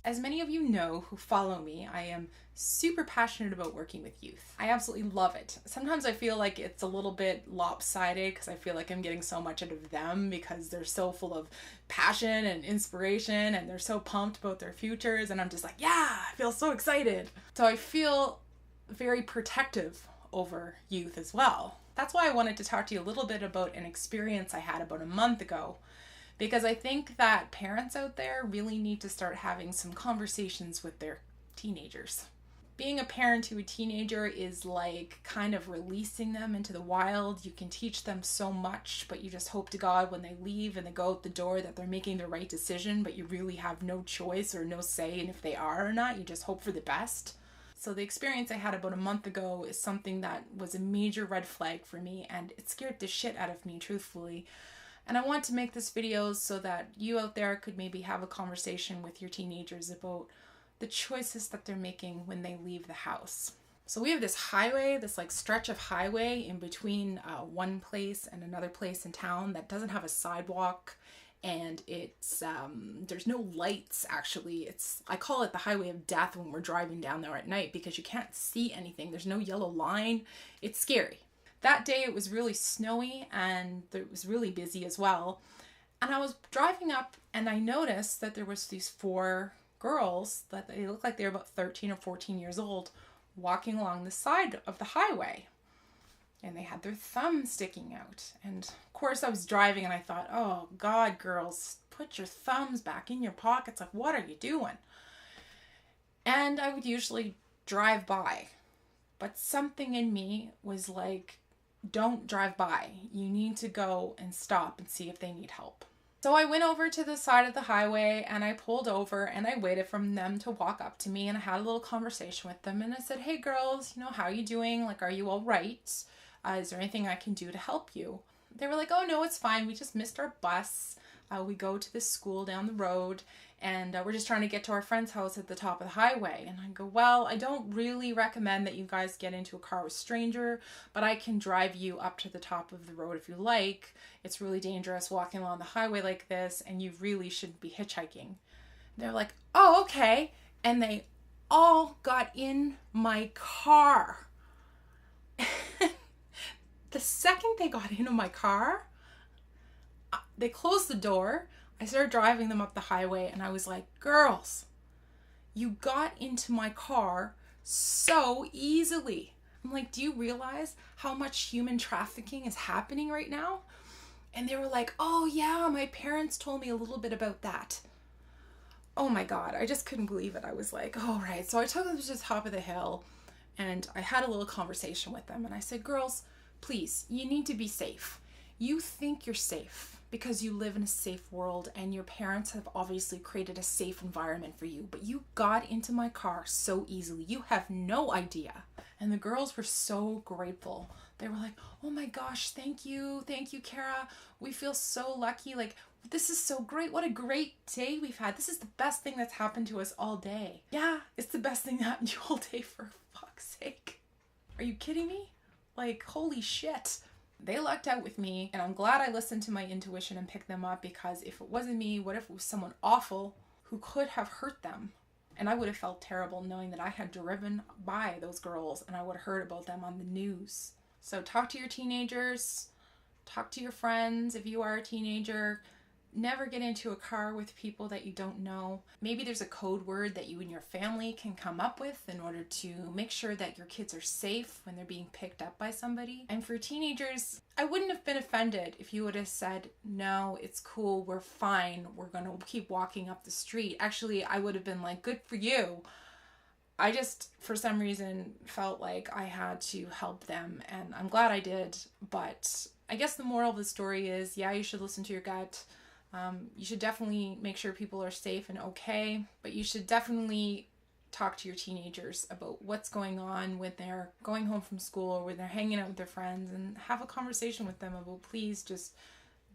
As many of you know who follow me, I am super passionate about working with youth. I absolutely love it. Sometimes I feel like it's a little bit lopsided because I feel like I'm getting so much out of them because they're so full of passion and inspiration and they're so pumped about their futures, and I'm just like, yeah, I feel so excited. So I feel very protective over youth as well. That's why I wanted to talk to you a little bit about an experience I had about a month ago, because I think that parents out there really need to start having some conversations with their teenagers. Being a parent to a teenager is like kind of releasing them into the wild. You can teach them so much, but you just hope to God when they leave and they go out the door that they're making the right decision, but you really have no choice or no say in if they are or not. You just hope for the best. So the experience I had about a month ago is something that was a major red flag for me, and it scared the shit out of me, truthfully. And I want to make this video so that you out there could maybe have a conversation with your teenagers about the choices that they're making when they leave the house. So we have this highway, this like stretch of highway in between one place and another place in town that doesn't have a sidewalk, and it's there's no lights actually. I call it the highway of death when we're driving down there at night because you can't see anything. There's no yellow line. It's scary. That day it was really snowy and it was really busy as well. And I was driving up and I noticed that there was these 4 girls that they looked like they were about 13 or 14 years old walking along the side of the highway. And they had their thumbs sticking out. And of course I was driving and I thought, oh God, girls, put your thumbs back in your pockets. Like, what are you doing? And I would usually drive by. But something in me was like, don't drive by. You need to go and stop and see if they need help. So I went over to the side of the highway and I pulled over and I waited for them to walk up to me, and I had a little conversation with them and I said, hey girls, how are you doing? Like, are you all right? Is there anything I can do to help you? They were like, oh no, it's fine. We just missed our bus. We go to this school down the road and we're just trying to get to our friend's house at the top of the highway. And I go, well, I don't really recommend that you guys get into a car with a stranger, but I can drive you up to the top of the road if you like. It's really dangerous walking along the highway like this, and you really shouldn't be hitchhiking. They're like, oh, okay. And they all got in my car. The second they got into my car, they closed the door. I started driving them up the highway and I was like, girls, you got into my car so easily. I'm like, do you realize how much human trafficking is happening right now? And they were like, oh yeah, my parents told me a little bit about that. Oh my God, I just couldn't believe it. I was like, oh right. So I took them to the top of the hill and I had a little conversation with them and I said, girls, please, you need to be safe. You think you're safe because you live in a safe world and your parents have obviously created a safe environment for you, but you got into my car so easily. You have no idea. And the girls were so grateful. They were like, oh my gosh, thank you, Cara. We feel so lucky. Like, this is so great. What a great day we've had. This is the best thing that's happened to us all day. Yeah, it's the best thing that happened to you all day, for fuck's sake. Are you kidding me? Like, holy shit. They lucked out with me, and I'm glad I listened to my intuition and picked them up, because if it wasn't me, what if it was someone awful who could have hurt them? And I would have felt terrible knowing that I had driven by those girls and I would have heard about them on the news. So talk to your teenagers, talk to your friends if you are a teenager. Never get into a car with people that you don't know. Maybe there's a code word that you and your family can come up with in order to make sure that your kids are safe when they're being picked up by somebody. And for teenagers, I wouldn't have been offended if you would have said, no, it's cool, we're fine, we're gonna keep walking up the street. Actually, I would have been like, good for you. I just, for some reason, felt like I had to help them, and I'm glad I did. But I guess the moral of the story is, yeah, you should listen to your gut. You should definitely make sure people are safe and okay, but you should definitely talk to your teenagers about what's going on when they're going home from school or when they're hanging out with their friends, and have a conversation with them about, please just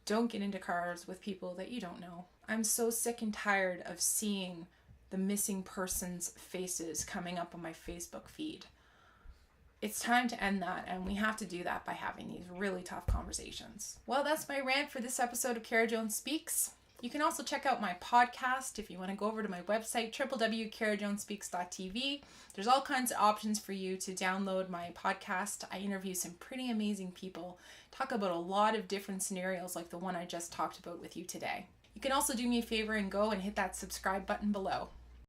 don't get into cars with people that you don't know. I'm so sick and tired of seeing the missing persons' faces coming up on my Facebook feed. It's time to end that, and we have to do that by having these really tough conversations. Well, that's my rant for this episode of Cara Jones Speaks. You can also check out my podcast if you want to go over to my website, www.carajonespeaks.tv. There's all kinds of options for you to download my podcast. I interview some pretty amazing people, talk about a lot of different scenarios like the one I just talked about with you today. You can also do me a favor and go and hit that subscribe button below.